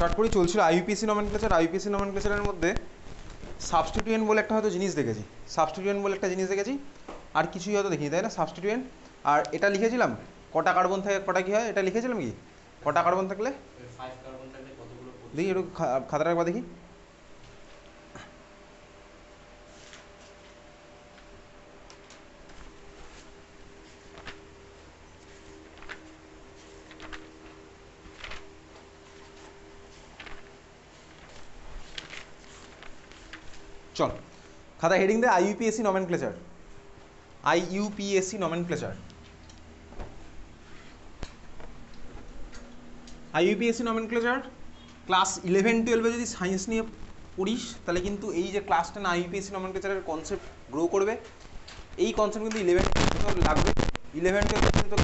Start করি। চলছিল আইইউপিএসসি nomenclature. আইইউপিএসসি নমেনক্লেচারের মধ্যে সাবস্টিটিউয়েন্ট বলে একটা হয়তো জিনিস দেখেছি, সাবস্টিটিউয়েন্ট বলে একটা জিনিস দেখেছি, আর কিছুই হয়তো দেখিনি, তাই না? সাবস্টিটিউয়েন্ট। আর এটা লিখেছিলাম কটা কার্বন থাকে কটা কী হয়, এটা লিখেছিলাম কি কটা কার্বন থাকলে, দেখি একটু খাতাটা একবার দেখি। চল খাতা হেডিং দে আইইউপিএসসি নমেনক্লেচার। আইইউপিএসসি নমেনক্লেচার। আইইউপিএসসি নমেনক্লেচার ক্লাস 11-12 যদি সায়েন্স নিয়ে পড়িস তাহলে কিন্তু এই যে ক্লাস 10 আইইউপিএসসি নমেনক্লেচারের কনসেপ্ট গ্রো করবে। এই কনসেপ্ট কিন্তু 11-12 লাগবে। 11-12 কিন্তু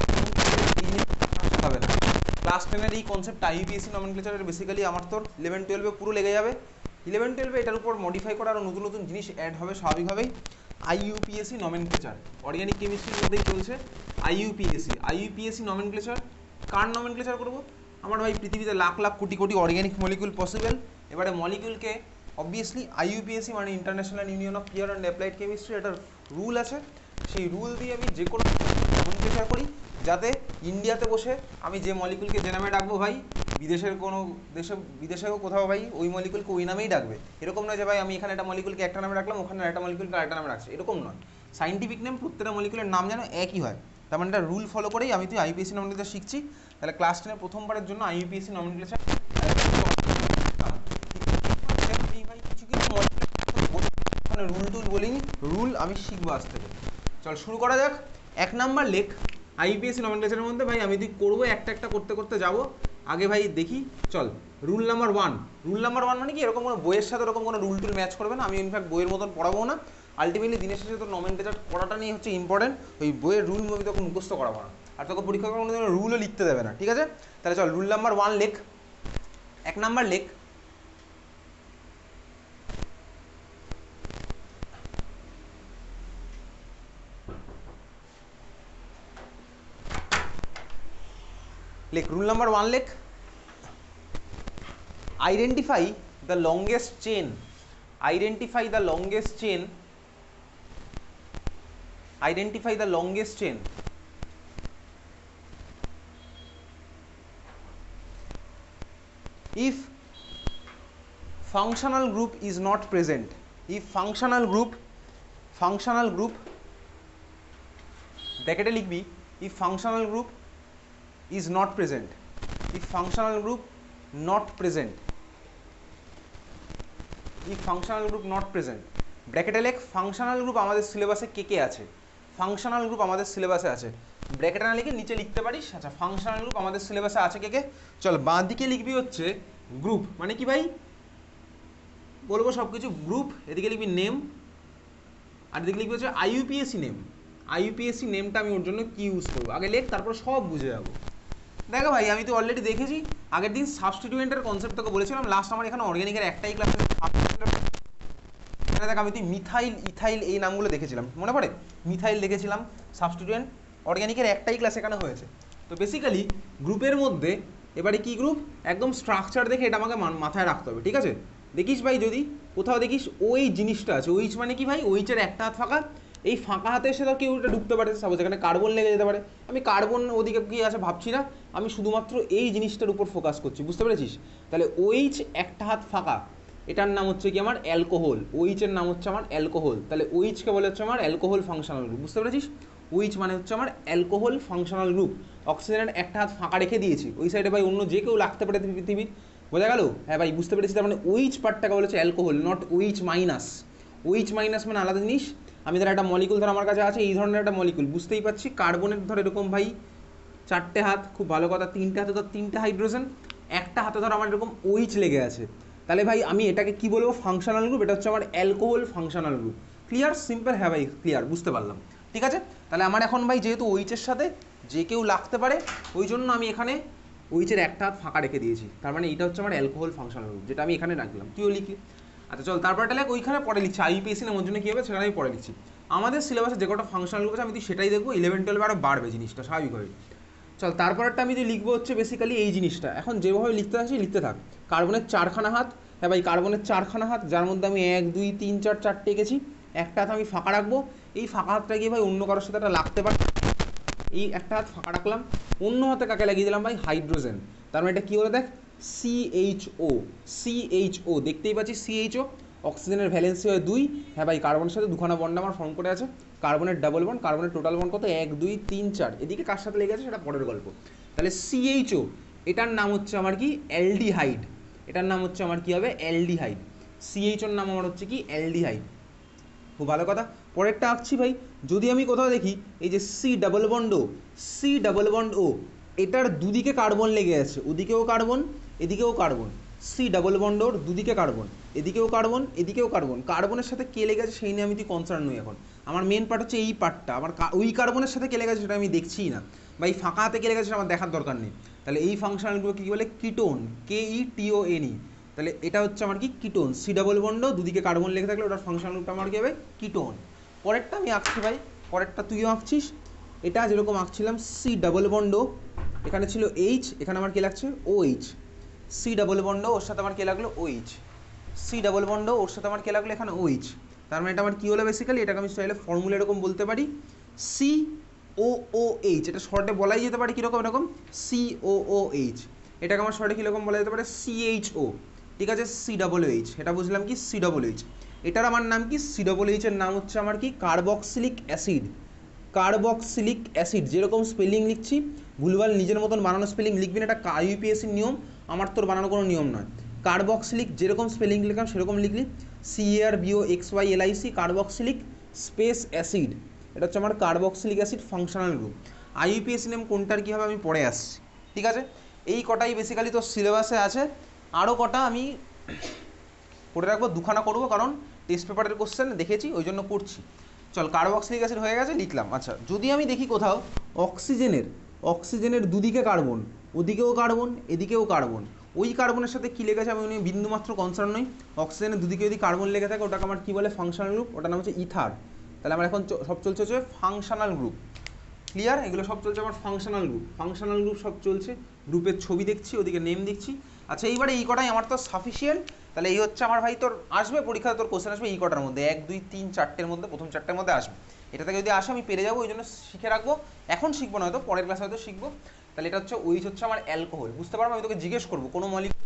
হবে না। ক্লাস 10-এর এই কনসেপ্ট আইইউপিএসসি নমেনক্লেচারের বেসিক্যালি আমার তোর 11-12 পুরো লেগে যাবে। 11-12 এটার উপর মডিফাই করা আরও নতুন নতুন জিনিস অ্যাড হবে স্বাভাবিকভাবেই। আইইউপিএসসি নমেনক্লেচার অর্গানিক কেমিস্ট্রির মধ্যেই চলছে। আইইউপিএসসি নমেনক্লেচার কার নমেনক্লেচার করবো? আমার ভাই পৃথিবীতে lakh lakh crore crore organic molecule possible. এবারে মলিকুলকে অবভিয়াসলি আইইউপিএসসি মানে international union of pure and applied chemistry, এটার রুল আছে। সেই রুল দিয়ে আমি যে কোনো নমেনক্লেচার করি যাতে ইন্ডিয়াতে বসে আমি যে মলিকুলকে যে নামে ডাকবো ভাই বিদেশের কোনো বিদেশেও কোথাও ভাই ওই মলিকুলকে ওই নামেই ডাকবে। এরকম নয় যে ভাই আমি এখানে একটা মলিকুলকে একটা নামে রাখলাম, ওখানে একটা মলিকুলকে আরেকটা নামে রাখছি, এরকম নয়। সাইন্টিফিক নেম প্রত্যেকটা মলিকুলের নাম যেন একই হয়। তার মানে একটা রুল ফলো করেই আমি তুই আইইউপিএসসি নমেনক্লেচার শিখছি। তাহলে ক্লাস 10 প্রথমবারের জন্য আইইউপিএসসি নমেনক্লেচার কিছু কিছু রুল টুল বলিনি, রুল আমি শিখবো আজ থেকে। চল শুরু করা যাক। 1 নাম্বার লেখ আইইউপিএসসি নমেনক্লেচারের মধ্যে ভাই আমি তুই করবো একটা একটা করতে করতে যাবো। আগে ভাই দেখি চল রুল নাম্বার 1। রুল নাম্বার 1 মানে কি এরকম কোনো বইয়ের সাথে এরকম কোনো রুল টুল ম্যাচ করবে না। আমি ইনফ্যাক্ট বইয়ের মতন পড়াবো না। আলটিমেটলি দিনের শেষে তোর নমেনক্লেচার করাটা নিয়ে হচ্ছে ইম্পর্টেন্ট। ওই বইয়ের রুল আমি তোকে মুখস্থ করাবো না, আর তোকে পরীক্ষা কোনো রুলও লিখতে দেবে না, ঠিক আছে? তাহলে চল রুল নাম্বার 1 লেখ। 1 নাম্বার লেখ লেখ রুল নাম্বার 1 লেখ। Identify the longest chain. Identify the longest chain. Identify the longest chain if functional group is not present. If functional group ব্র্যাকেটে লিখবি if functional group is not present. If functional group not present. If functional group not present ব্র্যাকেটে লেখ functional group আমাদের সিলেবাসে কে কে আছে। Functional group আমাদের সিলেবাসে আছে, ব্র্যাকেটে না লিখে নিচে লিখতে পারিস। আচ্ছা ফাংশনাল গ্রুপ আমাদের সিলেবাসে আছে কে কে? চল বাঁ দিকে লিখবি হচ্ছে গ্রুপ মানে কি ভাই বলবো সব কিছু গ্রুপ, এদিকে লিখবি নেম, আর এদিকে লিখবি হচ্ছে আইইউপিএসসি নেম। আইইউপিএসসি নেমটা আমি ওর জন্য কি ইউজ করবো আগে লেখ, তারপর সব বুঝে যাবো। দেখো ভাই আমি তো অলরেডি দেখেছি আগের দিন সাবস্টিটিউয়েন্টের কনসেপ্ট তোকে বলেছিলাম। লাস্ট আমার এখানে অর্গানিকের একটাই ক্লাস আছে। দেখ আমি তুই মিথাইল ইথাইল এই নামগুলো দেখেছিলাম, মনে পড়ে? মিথাইল দেখেছিলাম, সাবস্টিটিউয়েন্ট অর্গানিকের একটাই ক্লাস এখানে হয়েছে। তো বেসিক্যালি গ্রুপের মধ্যে এবারে কি গ্রুপ একদম স্ট্রাকচার দেখে এটা আমাকে মাথায় রাখতে হবে, ঠিক আছে? দেখিস ভাই যদি কোথাও দেখিস ওই জিনিসটা আছে, ওইচ মানে কি ভাই ওইচের একটা হাত ফাঁকা, এই ফাঁকা হাতে এসে তো কেউ এটা ঢুকতে পারে, সাপোজ এখানে কার্বন লেগে যেতে পারে। আমি কার্বন ওদিকে কি আছে ভাবছি না, আমি শুধুমাত্র এই জিনিসটার উপর ফোকাস করছি, বুঝতে পেরেছিস? তাহলে ওইচ একটা হাত ফাঁকা, এটার নাম হচ্ছে কি আমার অ্যালকোহল। ওইচের নাম হচ্ছে আমার অ্যালকোহল। তাহলে ওইচকে বলে হচ্ছে আমার অ্যালকোহল ফাংশনাল গ্রুপ, বুঝতে পেরেছিস? ওইচ মানে হচ্ছে আমার অ্যালকোহল ফাংশনাল গ্রুপ। অক্সিজেনের একটা হাত ফাঁকা রেখে দিয়েছি, ওই সাইডে ভাই অন্য যে কেউ লাগতে পারে পৃথিবীর, বোঝা গেল? হ্যাঁ ভাই বুঝতে পেরেছি। তার মানে ওইচ পার্টটাকে বলেছে alcohol, not O H minus. O H minus মানে আলাদা জিনিস। আমি ধর একটা মলিকুল ধর আমার কাছে আছে এই ধরনের একটা মলিকুল, বুঝতেই পারছি কার্বনের ধর এরকম ভাই 4টে হাত, খুব ভালো কথা, 3টে হাতে ধর 3টে হাইড্রোজেন, একটা হাতে ধর আমার এরকম ওইচ লেগে আছে। তাহলে ভাই আমি এটাকে কি বলবো? Functional group. এটা হচ্ছে আমার alcohol functional group. Clear? Simple? হ্যাঁ ভাই ক্লিয়ার, বুঝতে পারলাম, ঠিক আছে? তাহলে আমার এখন ভাই যেহেতু ওইচের সাথে যে কেউ লাগতে পারে ওই জন্য আমি এখানে ওইচের একটা হাত ফাঁকা রেখে দিয়েছি। তার মানে এটা হচ্ছে আমার অ্যালকোহল ফাংশনাল গ্রুপ, যেটা আমি এখানে রাখলাম, তুইও লিখলি। আচ্ছা চল তারপরটা লেখ, ওইখানে পরে লিখছি আইইউপিএসসি নামের জন্য কী হবে সেখানে আমি পরে লিখছি। আমাদের সিলেবাসে যে কটা ফাংশনাল গ্রুপ আছে আমি তুই সেটাই দেখবো। 11-12 আরও বাড়বে জিনিসটা স্বাভাবিকভাবে। চল তারপরেরটা আমি যে লিখবো হচ্ছে বেসিক্যালি এই জিনিসটা, এখন যেভাবে লিখতে থাকছি লিখতে থাক। কার্বনের 4খানা হাত, হ্যাঁ ভাই কার্বনের 4খানা হাত, যার মধ্যে আমি 1 2 3 4 4টে এঁকেছি। একটা হাত আমি ফাঁকা রাখবো, এই ফাঁকা হাতটা গিয়ে ভাই অন্য কারোর সাথে একটা লাগতে পারে, এই একটা হাত ফাঁকা রাখলাম, অন্য হাতে কাকে লাগিয়ে দিলাম ভাই হাইড্রোজেন। তার মানে এটা কী হলো দেখ, CHO, CHO দেখতেই পাচ্ছি CHO, অক্সিজেনের ভ্যালেন্সি হয় 2, হ্যাঁ ভাই কার্বনের সাথে দুখানা বন্ড আমার ফর্ম করে আছে, কার্বনের ডাবল বন্ড, কার্বনের টোটাল বন্ড কত 1 2 3 4, এদিকে কার সাথে লেগে আছে সেটা পরের গল্প। তাহলে CHO এটার নাম হচ্ছে আমার কি অ্যালডিহাইড, এটার নাম হচ্ছে আমার কি হবে অ্যালডিহাইড, CHOর নাম আমার হচ্ছে কি অ্যালডিহাইড। খুব ভালো কথা। পরেরটা আঁকছি ভাই, যদি আমি কোথাও দেখি এই যে C ডাবল বন্ড ও, C ডাবল বন্ড ও, এটার দুদিকে কার্বন লেগে আছে, ওদিকেও কার্বন এদিকেও carbon, C double bond or দুদিকে কার্বন, এদিকেও কার্বন এদিকেও কার্বন, কার্বনের সাথে কে লেগে আছে সেই নিয়ে আমি কনসার্ন নই এখন, আমার মেন পার্ট হচ্ছে এই পার্টটা, আমার ওই কার্বনের সাথে কে লেগে আছে সেটা আমি দেখছিই না, বা এই ফাঁকা হাতে কে লেগে আছে আমার দেখার দরকার নেই। তাহলে এই ফাংশনালগুলোকে কী বলে কিটোন, KETONE, তাহলে এটা হচ্ছে আমার কি কিটোন, C ডাবল বন্ড দুদিকে কার্বন লেগে থাকলে ওটার ফাংশনাল গ্রুপটা আমার কি হবে কিটোন। পরেরটা আমি আঁকছি ভাই, পরেরটা তুইও আঁকছিস, এটা যেরকম আঁকছিলাম C ডাবল বন্ড, এখানে ছিল H, এখানে আমার কি লাগছে OH, C double bond or সাথে আমার কে লাগলো OH, C double bond or সাথে আমার কে লাগলো এখানে OH। তার মানে এটা আমার কী হলো বেসিক্যালি, এটাকে আমি চাইলে ফর্মুলা এরকম বলতে পারি COOH, এটা শর্টে বলাই যেতে পারে কীরকম এরকম COOH, এটাকে আমার শর্টে কীরকম বলা যেতে পারে CHO, ঠিক আছে COOH, এটা বুঝলাম কি COOH। এটার আমার নাম কি COOH এর নাম হচ্ছে আমার কি কার্বক্সিলিক অ্যাসিড, কার্বক্সিলিক অ্যাসিড, যেরকম স্পেলিং লিখছি ভুলভাল নিজের মতন বানানো স্পেলিং লিখবি না, এটা IUPACর নিয়ম, আমার তোর বানানো কোনো নিয়ম নয়। কার্বক্সিলিক যেরকম স্পেলিং লিখলাম সেরকম লিখলি, CARBOXYLIC, কার্বক্সিলিক স্পেস অ্যাসিড, এটা হচ্ছে আমার carboxylic acid functional group. IUPAC name কোনটার কী হবে আমি পরে আসছি, ঠিক আছে। এই কটাই বেসিক্যালি তোর সিলেবাসে আছে, আরও কটা আমি করে রাখবো, দুখানা করবো কারণ টেস্ট পেপারের কোশ্চেন দেখেছি ওই জন্য করছি। চল কার্বক্সিলিক অ্যাসিড হয়ে গেছে লিখলাম। আচ্ছা যদি আমি দেখি কোথাও অক্সিজেনের দুদিকে কার্বন, ওদিকেও কার্বন এদিকেও কার্বন, ওই কার্বনের সাথে কী লেগেছে আমি বিন্দুমাত্র কনসার্ন নই, অক্সিজেনের দুদিকে যদি কার্বন লেগে থাকে ওটাকে আমার কী বলে ফাংশনাল গ্রুপ, ওটার নাম হচ্ছে ইথার। তাহলে আমার এখন সব চলছে হচ্ছে ফাংশনাল গ্রুপ, ক্লিয়ার, এগুলো সব চলছে আমার ফাংশনাল গ্রুপ, ফাংশনাল গ্রুপ সব চলছে, গ্রুপের ছবি দেখছি ওদিকে নেম দেখছি। আচ্ছা এইবারে এই কটাই আমার তো সাফিসিয়েন্ট, তাহলে এই হচ্ছে আমার ভাই তোর আসবে পরীক্ষায়, তোর কোশ্চেন আসবে এই কটার মধ্যে 1 2 3 4টের মধ্যে, প্রথম 4টের মধ্যে আসবে, এটা থেকে যদি আসে আমি পেরে যাবো, ওই জন্য শিখে রাখবো, এখন শিখবো না হয়তো পরের ক্লাসে হয়তো শিখবো। তাহলে এটা হচ্ছে ওইচ হচ্ছে আমার অ্যালকোহল, বুঝতে পারবো, আমি তোকে জিজ্ঞেস করবো কোনো মলিকুল,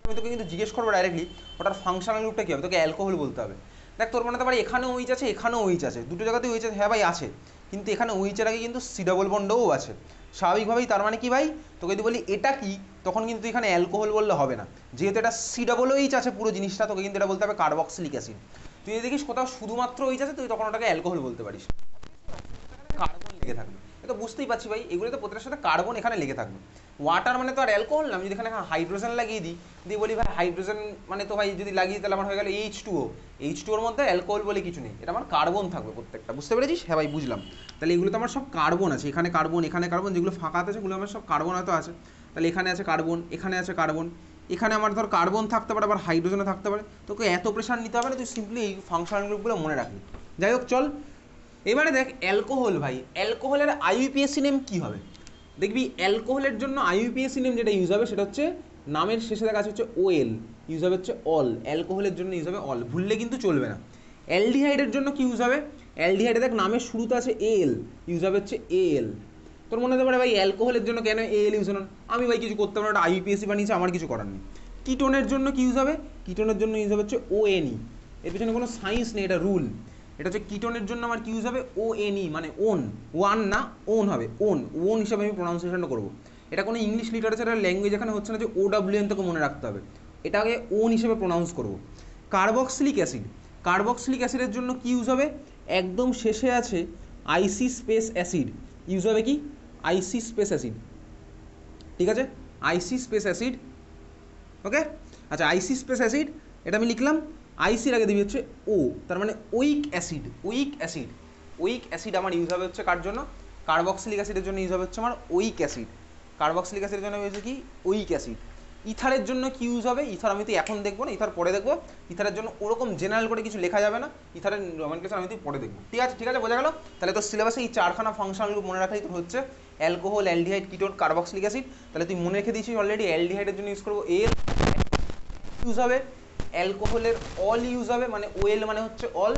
আমি তোকে কিন্তু জিজ্ঞেস করবো ডাইরেক্টলি ওটার ফাংশনাল গ্রুপটা কী হবে, তোকে অ্যালকোহল বলতে হবে। দেখ তোর মনে হতে পারে এখানে ওইচ আছে এখানেও ওইচ আছে, দুটো জায়গাতেই ওইচ আছে, হ্যাঁ ভাই আছে, কিন্তু এখানে ওইচের আগে কিন্তু C ডাবল বন্ডও আছে স্বাভাবিকভাবেই, তার মানে কি ভাই তোকে যদি বলি এটা কি, তখন কিন্তু এখানে অ্যালকোহল বললে হবে না, যেহেতু এটা C ডাবল OH আছে পুরো জিনিসটা, তোকে কিন্তু এটা বলতে হবে কার্বক্সিলিক অ্যাসিড। তুই যদি দেখিস কোথাও শুধুমাত্র OH আছে তুই তখন ওটাকে অ্যালকোহল বলতে পারিস, কার্বন লেগে থাকবে, এটা বুঝতেই পারছি ভাই, এগুলো তো প্রত্যেকটার সাথে কার্বন এখানে লেগে থাকবে। ওয়াটার মানে তো আর অ্যালকোহল না, আমি যদি এখানে হাইড্রোজেন লাগিয়ে দিই, দিয়ে বলি ভাই হাইড্রোজেন মানে তো ভাই যদি লাগিয়ে তাহলে আমার হয়ে গেল H2O, H2ওর মধ্যে অ্যালকোহল বলে কিছু নেই, এটা আমার কার্বন থাকবে প্রত্যেকটা, বুঝতে পেরেছিস, হ্যাঁ ভাই বুঝলাম। তাহলে এগুলো তো আমার সব কার্বন আছে, এখানে কার্বন এখানে কার্বন, যেগুলো ফাঁকা আছে সেগুলো আমার সব কার্বন হয়তো আছে, তাহলে এখানে আছে কার্বন এখানে আছে কার্বন, এখানে আমার ধর কার্বন থাকতে পারে আবার হাইড্রোজেনও থাকতে পারে, তোকে এত প্রেশার নিতে হবে না, তুই সিম্পলি এই ফাংশনাল গ্রুপগুলো মনে রাখবি। যাই হোক চল এবারে দেখ অ্যালকোহল, ভাই অ্যালকোহলের IUPAC নেম কী হবে, দেখবি অ্যালকোহলের জন্য IUPAC নেম যেটা ইউজ হবে সেটা হচ্ছে নামের শেষে দেখা হচ্ছে OL, ইউজ হবে হচ্ছে অল, অ্যালকোহলের জন্য ইউজ হবে অল, ভুললে কিন্তু চলবে না। অ্যালডিহাইডের জন্য কি ইউজ হবে, অ্যালডিহাইডে দেখ নামের শুরুতে আছে AL, ইউজ হবে হচ্ছে AL। তোর মনে হতে পারে ভাই অ্যালকোহলের জন্য কেন AL ইউজ হলো, আমি ভাই কিছু করতে পারবো না, একটা IUPAC বানিয়েছে আমার কিছু করার নেই। কিটোনের জন্য কি ইউজ হবে, কিটোনের জন্য ইউজ হবে হচ্ছে ONE, এর পিছনে কোনো সায়েন্স নেই, এটা রুল। এটা হচ্ছে কিটোনের জন্য আমার কি ইউজ হবে ONE, মানে ওন, ওয়ান না ওন হবে, ওন হিসাবে আমি প্রোনাউন্সিয়েশনটা করবো, এটা কোনো ইংলিশ লিটারেচারের ল্যাঙ্গুয়েজ এখানে হচ্ছে না যে OWN তোকে মনে রাখতে হবে, এটাকে ওন হিসেবে প্রোনাউন্স করবো। কার্বক্সিলিক অ্যাসিড, কার্বক্সিলিক অ্যাসিডের জন্য কি ইউজ হবে, একদম শেষে আছে IC স্পেস অ্যাসিড, ইউজ হবে কি IC স্পেস অ্যাসিড, ঠিক আছে IC স্পেস অ্যাসিড, ওকে। আচ্ছা IC স্পেস অ্যাসিড এটা আমি লিখলাম, আইসির আগে দিবি হচ্ছে ও, তার মানে week acid, week acid, week acid আমার ইউজ হবে হচ্ছে কার জন্য, কার্বক্সিলিক অ্যাসিডের জন্য ইউজ হবে হচ্ছে আমার উইক অ্যাসিড, কার্বক্সিলিক অ্যাসিডের জন্য হয়েছে কি উইক অ্যাসিড। ইথারের জন্য কি ইউজ হবে, ইথার আমি তো এখন দেখবো না, ইথার পরে দেখবো। ইথারের জন্য ওরকম জেনারেল করে কিছু লেখা যাবে না, ইথারের নমেনক্লেচার আমি তো পরে দেখবো। ঠিক আছে, ঠিক আছে, বোঝা গেল। তাহলে তোর সিলেবাসে এই 4খানা ফাংশনাল গ্রুপ মনে রাখাই তোর হচ্ছে alcohol, aldehyde, ketone, carboxylic acid. তাহলে তুই মনে রেখে দিয়েছিস অলরেডি। অ্যালডিহাইডের জন্য ইউজ করবো এর ইউজ হবে, অ্যালকোহলের অল ইউজ হবে, মানে ওয়েল মানে হচ্ছে অল,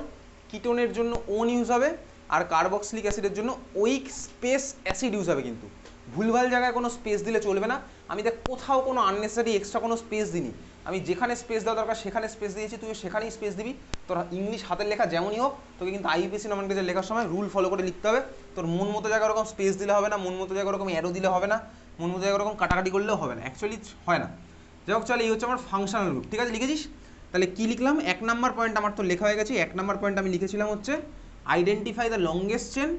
কিটোনের জন্য ওন ইউজ হবে, আর কার্বক্সিলিক অ্যাসিডের জন্য উইক স্পেস অ্যাসিড ইউজ হবে। কিন্তু ভুলভাল জায়গায় কোনো স্পেস দিলে চলবে না। আমি দেখ কোথাও কোনো আননেসেসারি এক্সট্রা কোনো স্পেস দিইনি, আমি যেখানে স্পেস দেওয়া দরকার সেখানে স্পেস দিয়েছি, তুই সেখানেই স্পেস দিবি। তোর ইংলিশ হাতের লেখা যেমনই হোক, তোকে কিন্তু আইইউপিএসসি নমেনক্লেচার লেখার সময় রুল ফলো করে লিখতে হবে। তোর মন মতো জায়গায় ওরকম স্পেস দিলে হবে না, মন মতো জায়গায় ওরকম অ্যারো দিলে হবে না, মন মতো জায়গায় ওরকম কাটাকাটি করলেও হবে না, অ্যাকচুয়ালি হয় না। যাই হোক, চল এই হচ্ছে আমার ফাংশনাল গ্রুপ। ঠিক আছে, লিখেছিস? তাহলে কি লিখলাম? 1 নাম্বার পয়েন্ট আমার তো লেখা হয়ে গেছে। 1 নাম্বার পয়েন্ট আমি লিখেছিলাম হচ্ছে identify the longest chain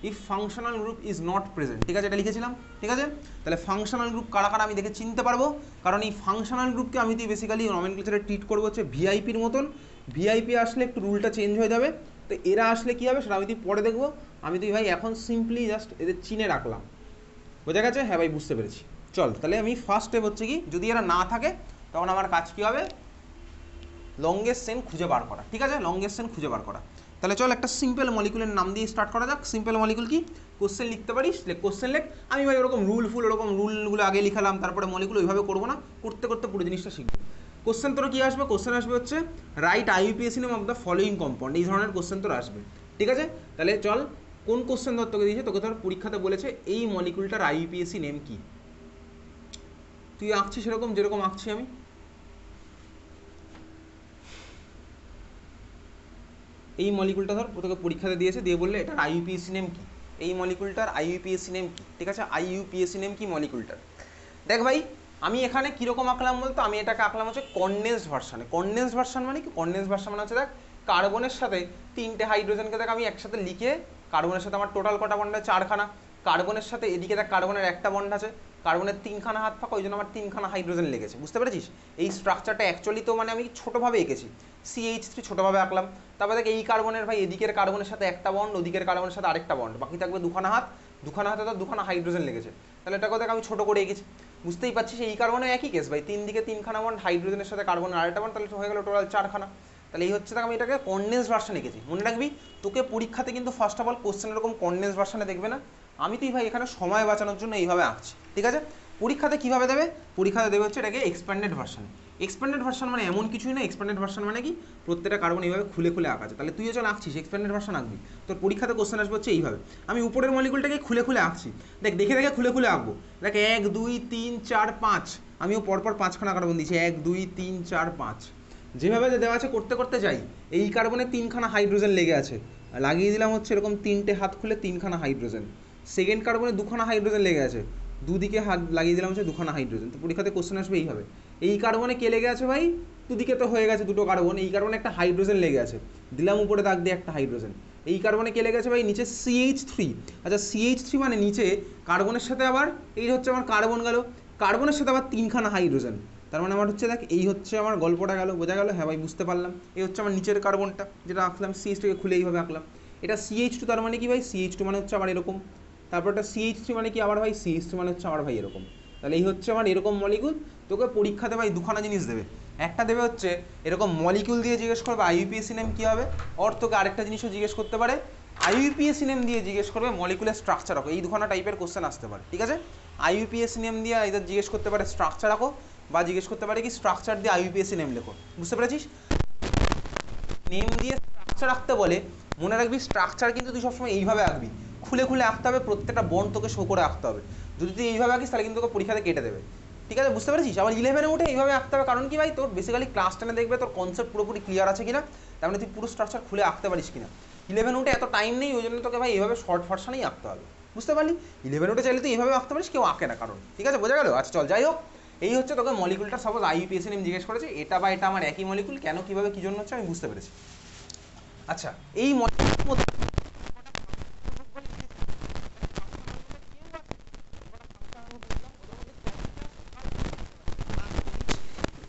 if functional group is not present. ঠিক আছে, এটা লিখেছিলাম। ঠিক আছে, তাহলে ফাংশনাল গ্রুপ কারা কারা আমি দেখে চিনতে পারবো, কারণ এই ফাংশনাল গ্রুপকে আমি তো বেসিক্যালি নমেনক্লেচারে ট্রিট করবো হচ্ছে ভিআইপির মতন। ভিআইপি আসলে একটু রুলটা চেঞ্জ হয়ে যাবে, তো এরা আসলে কী হবে সেটা আমি তুই পরে দেখবো। আমি তুই ভাই এখন সিম্পলি জাস্ট এদের চিনে রাখলাম। বোঝা গেছে? হ্যাঁ ভাই, বুঝতে পেরেছি। চল, তাহলে আমি ফার্স্ট স্টেপ হচ্ছে কি, যদি এরা না থাকে তখন আমার কাজ কী হবে, লংগেস্ট চেন খুঁজে বার করা। ঠিক আছে, লংগেস্ট চেন খুঁজে বার করা। তাহলে চল একটা সিম্পল মলিকুলের নাম দিয়ে স্টার্ট করা যাক। সিম্পল মলিকুল কি? কোশ্চেন লিখতে পারিস, কোশ্চেন লেখ। আমি ভাই ওরকম ওরকম রুলগুলো আগে লিখালাম, তারপরে মলিকুল ওইভাবে করবো না, করতে করতে পুরো জিনিসটা শিখবো। কোশ্চেন তোর কী আসবে? কোশ্চেন আসবে হচ্ছে right IUPAC name of the following compound, এই ধরনের কোশ্চেন তোর আসবে। ঠিক আছে, তাহলে চল কোন কোশ্চেন ধর তোকে দিয়েছে, তোকে ধর পরীক্ষাতে বলেছে এই মলিকুলটার আইইউপিএসি নেম কি, তুই আঁকছিস সেরকম যেরকম আঁকছি আমি। এই মলিকুলটা ধর তোকে পরীক্ষাতে দিয়েছে, দিয়ে বললে এটার আইইউপিএসি নেম কি, এই মলিকুলটার আইইউপিএসি নেম কি। ঠিক আছে, আইইউপিএসি নেম কি মলিকুলটার। দেখ ভাই, আমি এখানে কীরকম আঁকলাম বলতো, আমি এটাকে আঁকলাম হচ্ছে কনডেন্সড ভার্সানে। কনডেন্সড ভার্সান মানে কি? কনডেন্সড ভার্সান মানে হচ্ছে দেখ কার্বনের সাথে 3টে হাইড্রোজেনকে দেখ আমি একসাথে লিখে, কার্বনের সাথে আমার টোটাল কটা বন্ড আছে? 4খানা। কার্বনের সাথে এদিকে দেখ কার্বনের একটা বন্ড আছে, কার্বনের 3খানা হাত ফাঁকা, ওই জন্য আমার 3খানা হাইড্রোজেন লেগেছে। বুঝতে পেরেছিস? এই স্ট্রাকচারটা অ্যাকচুয়ালি তো মানে আমি ছোটোভাবে এঁকেছি, CH3 ছোটোভাবে আঁকলাম। তারপর দেখ এই কার্বনের ভাই এদিকের কার্বনের সাথে একটা বন্ড, ওদিকের কার্বনের সাথে আরেকটা বন্ড, বাকি থাকবে 2খানা হাত। 2খানা হাতে তো 2খানা হাইড্রোজেন লেগেছে, তাহলে এটাকে দেখ আমি ছোটো করে এঁকেছি। বুঝতেই পারছিস এই কার্বনে একই কেস ভাই, 3 দিকে 3খানা বন্ড, হাইড্রোজেনের সাথে কার্বনের আরেকটা বন্ড, তাহলে হয়ে গেল টোটাল 4খানা। তাহলে এই হচ্ছে দেখ আমি এটাকে কনডেন্স ভার্সন এঁকেছি। মনে রাখবি, তোকে পরীক্ষাতে কিন্তু ফার্স্ট অফ অল কোশ্চেন এরকম কনডেন্স ভার্সনে দেখবে না। আমি তুই ভাই এখানে সময় বাঁচানোর জন্য এইভাবে আঁকছি। ঠিক আছে, পরীক্ষাতে কীভাবে দেবে? পরীক্ষাতে দেবে হচ্ছে এটাকে এক্সপ্যান্ডেড ভার্সন। এক্সপ্যান্ডেড ভার্সন মানে এমন কিছুই না, এক্সপ্যান্ডেড ভার্সন মানে কি প্রত্যেকটা কার্বন এইভাবে খুলে খুলে আঁকা আছে। তাহলে তুইও চল আঁকছিস এক্সপ্যান্ডেড ভার্সন আঁকবি, তোর পরীক্ষাতে কোশ্চেন আসবে হচ্ছে এইভাবে। আমি উপরের মলিকুলটাকে খুলে খুলে আঁকছি, দেখ দেখে দেখে খুলে খুলে আঁকবো। দেখ 1 2 3 4 5, আমিও পরপর 5খানা কার্বন দিয়েছি, 1 2 3 4 5, যেভাবে দেওয়া আছে করতে করতে যাই। এই কার্বনে 3খানা হাইড্রোজেন লেগে আছে, লাগিয়ে দিলাম হচ্ছে এরকম 3টে হাত খুলে 3খানা হাইড্রোজেন। সেকেন্ড কার্বনে 2খানা হাইড্রোজেন লেগে আছে, দুদিকে হাত লাগিয়ে দিলাম হচ্ছে 2খানা হাইড্রোজেন। তো পরীক্ষাতে কোশ্চেন আসবে এইভাবে। এই কার্বনে কে লেগে আছে ভাই? দুদিকে তো হয়ে গেছে 2টো কার্বন, এই কার্বনে একটা হাইড্রোজেন লেগে আছে, দিলাম উপরে দাগ দিয়ে একটা হাইড্রোজেন। এই কার্বনে কে লেগে আছে ভাই? নিচে CH3। আচ্ছা, CH3 মানে নিচে কার্বনের সাথে আবার এই হচ্ছে আমার কার্বন গেল, কার্বনের সাথে আবার 3খানা হাইড্রোজেন। তার মানে আমার হচ্ছে দেখ এই হচ্ছে আমার গল্পটা গেল, বোঝা গেল? হ্যাঁ ভাই, বুঝতে পারলাম। এই হচ্ছে আমার নিচের কার্বনটা যেটা আঁকলাম, CH2কে খুলে এইভাবে আঁকলাম। এটা CH2, তার মানে কি ভাই? CH2 মানে হচ্ছে আবার এরকম। তারপর একটা CH3 মানে কি আবার ভাই? CH3 মানে হচ্ছে আবার ভাই এরকম। তাহলে এই হচ্ছে আমার এরকম মলিকুল। তোকে পরীক্ষাতে ভাই 2খানা জিনিস দেবে, একটা দেবে হচ্ছে এরকম মলিকুল দিয়ে জিজ্ঞেস করবে আইইউপিএসি নেম কী হবে, অর তোকে আরেকটা জিনিসও জিজ্ঞেস করতে পারে, আইইউপিএসি নেম দিয়ে জিজ্ঞেস করবে মলিকুলের স্ট্রাকচার রাখো। এই 2খানা টাইপের কোশ্চেন আসতে পারে। ঠিক আছে, আইইউপিএসি নেম দিয়ে এদের জিজ্ঞেস করতে পারে স্ট্রাকচার রাখো, বা জিজ্ঞেস করতে পারে কি স্ট্রাকচার দিয়ে আইইউপিএসি নেম লেখো। বুঝতে পেরেছিস? নেম দিয়ে স্ট্রাকচার রাখতে বলে, মনে রাখবি স্ট্রাকচার কিন্তু তুই সবসময় এইভাবে আঁকবি, খুলে খুলে আঁকতে হবে, প্রত্যেকটা বন্ড তোকে শো করে আঁকতে হবে। যদি তুই এইভাবে আঁকিস তাহলে কিন্তু তোকে পরীক্ষাতে কেটে দেবে। ঠিক আছে, বুঝতে পেরেছিস? আবার 11-এ উঠে এইভাবে আঁকতে হবে, কারণ কি ভাই তোর বেসিক্যালি ক্লাস 10-এ দেখবে তোর কনসেপ্ট পুরোপুরি ক্লিয়ার আছে কিনা, তার মানে তুই পুরো স্ট্রাকচার খুলে আঁকতে পারিস কিনা। 11 উঠে এত টাইম নেই, ওই জন্য তোকে ভাই এইভাবে শর্ট ভার্সানেই আঁকতে হবে। বুঝতে পারলি? 11 উঠে চাইলে তুই এইভাবে আঁকতে পারিস, কেউ আঁকে না কারণ। ঠিক আছে, বোঝা গেল? আচ্ছা চল, যাই হোক, এই হচ্ছে তোকে মলিকুলটা সাপোজ আইইউপিএসি নেম জিজ্ঞেস করেছে, এটা বা এটা আমার একই মলিকুল, কেন কীভাবে কী জন্য হচ্ছে আমি বুঝতে পেরেছি। আচ্ছা, এই মলিকুলের মধ্যে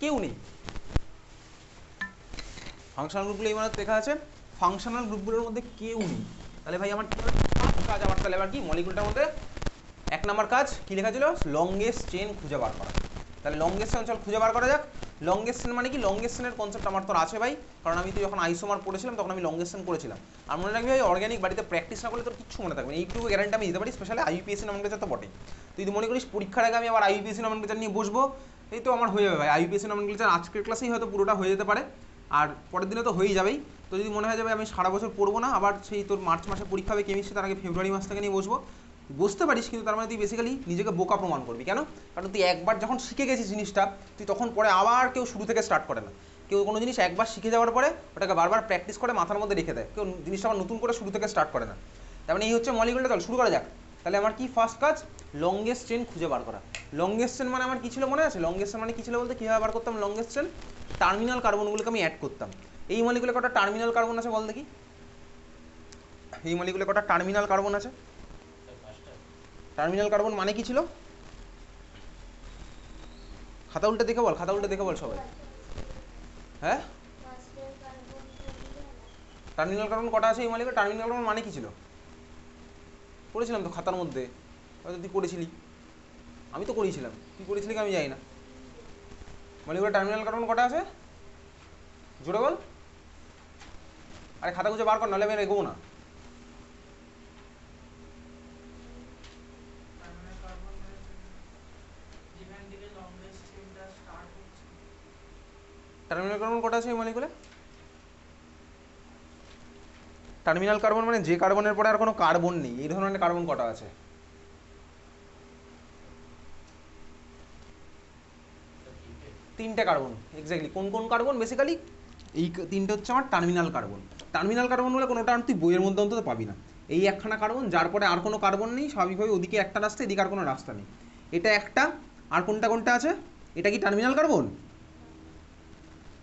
কেউ নেই, ফাংশনাল গ্রুপগুলো এই মানে লেখা আছে, ফাংশনাল গ্রুপগুলোর মধ্যে কেউ নেই। তাহলে ভাই আমার কাজ আমার তাহলে এবার কি মলিকুলটার মধ্যে 1 নাম্বার কাজ কি লেখা ছিল? লংগেস্ট চেন খুঁজে বার করা। তাহলে লংগেস্ট চেন চল খুঁজে বার করা যাক। লংগেস্ট চেন মানে কি, লংগেস্ট চেনের কনসেপ্ট আমার তোর আছে ভাই, কারণ আমি তো যখন আইসোমার পড়েছিলাম তখন আমি লংগেস্ট চেন করেছিলাম। আর মনে রাখবি ভাই, অর্গানিক বাড়িতে প্র্যাকটিস না করলে তোর কিচ্ছু মনে থাকবে না, এইটুকু গ্যারান্টি আমি দিতে পারি। স্পেশালি আইইউপিএসসি নমেনক্লেচার তো বটেই। তুই যদি মনে করিস পরীক্ষার আগে আমি আবার আইইউপিএসসি নমেনক্লেচার নিয়ে বসবো, এই তো আমার হয়ে যাবে ভাই। আইইউপিএসসি নমেনক্লেচার আজকের ক্লাসেই হয়তো পুরোটা হয়ে যেতে পারে, আর পরের দিনে তো হয়েই যাবেই। তো যদি মনে হয় যাবে আমি সারা বছর পড়বো না, আবার সেই তোর মার্চ মাসে পরীক্ষা হবে কেমিস্ট্রি, তার আগে ফেব্রুয়ারি মাস থেকে নিয়ে বসবো, বুঝতে পারিস। কিন্তু তার মানে তুই বেসিক্যালি নিজেকে বোকা প্রমাণ করবি। কেন? কারণ তুই একবার যখন শিখে গেছিস জিনিসটা, তুই তখন পরে আবার কেউ শুরু থেকে স্টার্ট করে না। কেউ কোনো জিনিস একবার শিখে যাওয়ার পরে ওটাকে বারবার প্র্যাকটিস করে মাথার মধ্যে রেখে দেয়, কেউ জিনিসটা আবার নতুন করে শুরু থেকে স্টার্ট করে না। তার মানে এই হচ্ছে মলিকুলটা। চল শুরু করা যাক। তাহলে আমার কি ফার্স্ট কাজ, লংগেস্ট চেন খুঁজে বার করা। লংগেস্ট চেন মানে আমার কি ছিল মনে আছে? লংগেস্ট চেন মানে কি ছিল বলতে, কীভাবে বার করতাম লংগেস্ট চেন? টার্মিনাল কার্বনগুলোকে আমি অ্যাড করতাম। এই মলিকুলে কটা টার্মিনাল কার্বন আছে বল দেখি? এই মলিকুলে কটা টার্মিনাল কার্বন আছে? টার্মিনাল কার্বন মানে কি ছিল? খাতা উল্টে দেখে বল, খাতা উল্টে দেখে বল সবাই। হ্যাঁ, টার্মিনাল কার্বন কটা আছে এই মলিকুলে? টার্মিনাল কার্বন মানে কি ছিল? পড়েছিলাম তো খাতার মধ্যে, হয়তো তুই পড়েছিলি, আমি তো করেছিলাম, তুই করেছিলি কি আমি জানি না। মলিকুলে টার্মিনাল কার্বন কটা আছে জোরে বল। আরে খাতা খুঁজে বার কর, নাহলে আমি এগোবো না। টার্মিনাল কার্বন কটা আছে এই মলিকুলে? টার্মিনাল কার্বন মানে যে কার্বনের পরে আর কোনো কার্বন নেই, এই ধরনের কার্বন কটা আছে? তিনটে কার্বন। এক্স্যাক্টলি। কোন কোন কার্বন? বেসিক্যালি এই তিনটে হচ্ছে আমার টার্মিনাল কার্বন। টার্মিনাল কার্বন বলে কোনো টার্ম তুই বইয়ের মধ্যে অন্তত পাবি না। এই একখানা কার্বন, যার পরে আর কোনো কার্বন নেই, স্বাভাবিকভাবে ওদিকে একটা রাস্তা, এদিকে আর কোনো রাস্তা নেই। এটা একটা, আর কোনটা কোনটা আছে? এটা কি টার্মিনাল কার্বন?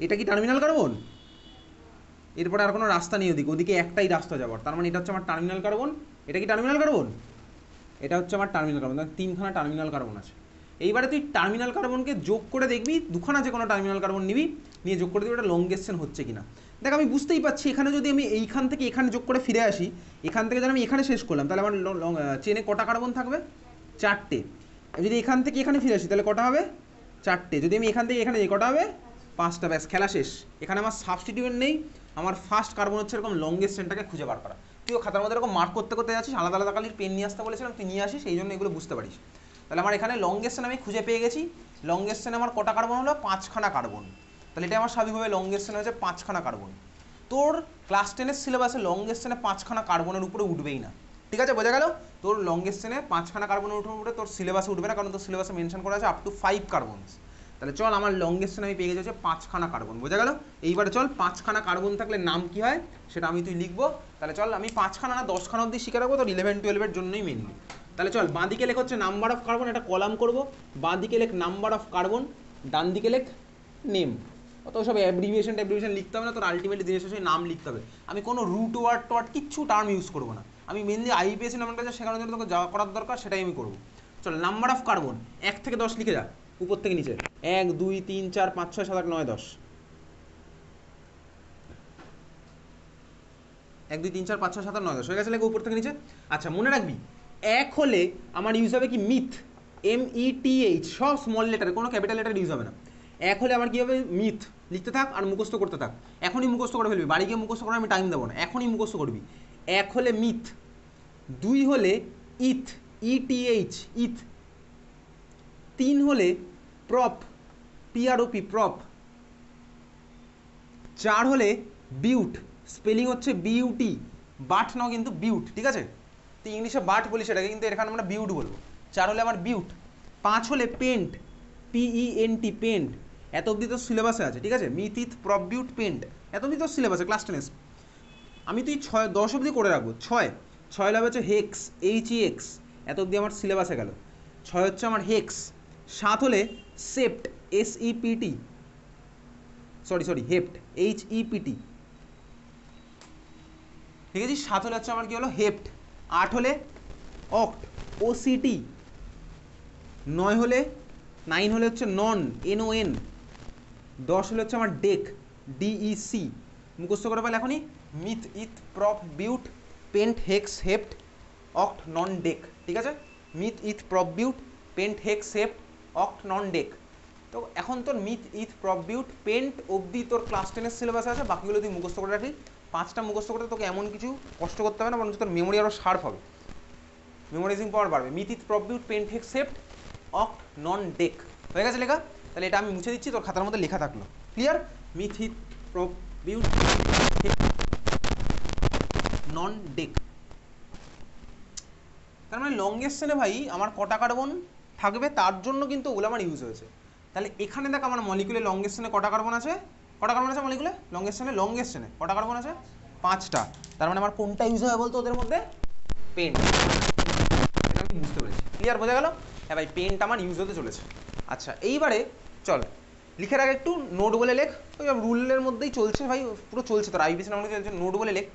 এটা কি টার্মিনাল কার্বন? এরপরে আর কোনো রাস্তা নেই ওদিকে, ওদিকে একটাই রাস্তা যাবার, তার মানে এটা হচ্ছে আমার টার্মিনাল কার্বন। এটা কি টার্মিনাল কার্বন? এটা হচ্ছে আমার টার্মিনাল কার্বন। তিনখানা টার্মিনাল কার্বন আছে। এইবারে তুই টার্মিনাল কার্বনকে যোগ করে দেখবি, দুখানা যে কোনো টার্মিনাল কার্বন নিবি, নিয়ে যোগ করে দিবি ওটা লংগেস্ট চেন হচ্ছে কিনা। দেখ আমি বুঝতেই পারছি, এখানে যদি আমি এইখান থেকে এখানে যোগ করে ফিরে আসি, এখান থেকে যদি আমি এখানে শেষ করলাম, তাহলে আমার চেনে কটা কার্বন থাকবে? চারটে। যদি এখান থেকে এখানে ফিরে আসি তাহলে কটা হবে? চারটে। যদি আমি এখান থেকে এখানে যাই কটা হবে? পাঁচটা। ব্যাস, খেলা শেষ। এখানে আমার সাবস্টিটিউয়েন্ট নেই, আমার ফার্স্ট কার্বন হচ্ছে এরকম লংগেস্ট চেনটাকে খুঁজে বার করা। তুইও খাতার মধ্যে এরকম মার্ক করতে করতে যাচ্ছিস, আলাদা আলাদা কালির পেন নিয়ে আসতে বলেছিলাম, তুই নিয়ে আসিস, এই জন্য এগুলো বুঝতে পারিস। তাহলে আমার এখানে লংগেস্ট চেন আমি খুঁজে পেয়ে গেছি। লংগেস্ট চেনে আমার কটা কার্বন হলো? পাঁচখানা কার্বন। তাহলে এটা আমার স্বাভাবিকভাবে লংগেস্ট চেন হচ্ছে পাঁচখানা কার্বন। তোর ক্লাস 10-এর সিলেবাসে লংগেস্ট চেনে পাঁচখানা কার্বনের উপরে উঠবেই না, ঠিক আছে? বোঝা গেল? তোর লংগেস্ট চেনে পাঁচখানা কার্বনের উপরে তোর সিলেবাসে উঠবে না, কারণ তোর সিলেবাসে মেনশন করা আছে আপ টু 5 কার্বনস। তাহলে চল, আমার লংগেস্ট চেনে আমি পেয়ে গেছি হচ্ছে পাঁচখানা কার্বন। বোঝা গেল? এইবারে চল, পাঁচখানা কার্বন থাকলে নাম কি হয় সেটা আমি তুই লিখবো। তাহলে চল, আমি 5খানা না 10খানা অবধি শিখে রাখবো, তোর 11-12-এর জন্যই মেনলি। তাহলে চল, বাঁ দিকে লেখ হচ্ছে নাম্বার অফ কার্বন, একটা কলাম করবো। বাঁ দিকে লেখ নাম্বার অফ কার্বন, ডান দিকে লেখ নেম। অত সব অ্যাব্রিভিয়েশন লিখতে হবে না, তোর আলটিমেটলি দিনের শেষে নাম লিখতে হবে। আমি কোনো রুট ওয়ার্ড কিচ্ছু টার্ম ইউজ করবো না। আমি মেনলি আইপিএসসি নাম্বারটা শেখানোর জন্য তোকে যা করার দরকার সেটাই আমি করবো। চল, নাম্বার অফ কার্বন 1 থেকে 10 লিখে যা, উপর থেকে নিচে। 1 2 3 4 5 6 7 8 9 10। 1 2 3 4 5 6 7 8 9 10 হয়ে গেছে, লেখো উপর থেকে নিচে। আচ্ছা, মনে রাখবি, 1 হলে আমার ইউজ হবে কি? মিথ। METH, সব স্মল লেটারে, কোনো ক্যাপিটাল লেটার ইউজ হবে না। 1 হলে আমার কী হবে? মিথ। লিখতে থাক আর মুখস্থ করতে থাক। এখনই মুখস্থ করে ফেলবি, বাড়ি গিয়ে মুখস্থ করে আমি টাইম দেবো না, এখনই মুখস্থ করবি। 1 হলে মিথ। 2 হলে ইথ, ETH, ইথ। 3 হলে প্রপ, PROP, প্রপ। 4 হলে বিউট, স্পেলিং হচ্ছে BUT, বাট নাও কিন্তু বিউট, ঠিক আছে? তুই ইংলিশে বাট বলি সেটাকে, কিন্তু এখানে আমরা বিউট বলবো। 4 হলে আমার বিউট। 5 হলে পেন্ট, PENT, পেন্ট। এত অবধি তো সিলেবাসে আছে, ঠিক আছে? মিথ, ইথ, প্রপ, বিউট, পেন্ট, এত অবধি তো সিলেবাসে ক্লাস 10। আমি তুই 10 অবধি করে রাখবো। 6 হলে হচ্ছে হেক্স, HEX, এত অবধি আমার সিলেবাসে গেল। 6 হচ্ছে আমার হেক্স। 7 হলে সেপ্ট, SEPT, সরি হেপ্ট, HEPT, ঠিক আছে? 7 হলে হচ্ছে আমার কি হলো? হেপ্ট। 8 হলে অক্ট, OCT। 9 হলে হচ্ছে নন, NON। 10 হলে হচ্ছে আমার ডেক, DEC। মুখস্থ করে পারলে এখনই, মিথ, ইথ, প্রপ, বিউট, পেন্ট, হেক্স, হেপ্ট, অক্ট, নন, ডেক, ঠিক আছে? মিথ, ইথ, প্রপ, বিউট, পেন্ট, হেক্স, হেপ্ট, অক্ট, নন, ডেক। তো এখন তোর মিথ ইথ প্রপ বিউট পেন্ট অবধি তোর ক্লাস 10-এর সিলেবাসে আছে, বাকিগুলো তুই মুখস্থ করে রাখি। 5টা মুখস্থ করতে তোকে এমন কিছু কষ্ট করতে হবে না, বরঞ্চ তোর মেমোরি আরও শার্প হবে, মেমোরাইজিং পাওয়ার বাড়বে। মিথ ইথ প্রপ বিউট পেন্ট হেক্সেপ্ট অক্ট নন ডেক, হয়ে গেছে লেখা? তাহলে এটা আমি মুছে দিচ্ছি, তোর খাতার মধ্যে লেখা থাকলো। ক্লিয়ার? মিথ ইথ প্রপ বিউট নন ডেক, তার মানে লংগেস্ট চেনে ভাই আমার কটা কার্বন থাকবে তার জন্য কিন্তু ওগুলো আমার ইউজ হয়েছে। তাহলে এখানে দেখ আমার মলিকুলে লংগেস্ট চেনে কটা কার্বন আছে, কটা কার্বন আছে মলিকুলে লংগেস্ট চেনে কটা কার্বন আছে? 5টা। তার মানে আমার কোনটা ইউজ হয় বলতো ওদের মধ্যে? পেন্ট। এটা আমি বুঝতে পেরেছি। ক্লিয়ার? বোঝা গেল? হ্যাঁ ভাই, পেন্ট আমার ইউজ হতে চলেছে। আচ্ছা, এইবারে চল লিখে রাখ একটু, নোট বলে লেখ। ওই রুলের মধ্যেই চলছে ভাই, পুরো চলছে তোর আইবিসি নাম্বার চলছে। নোট বলে লেখ,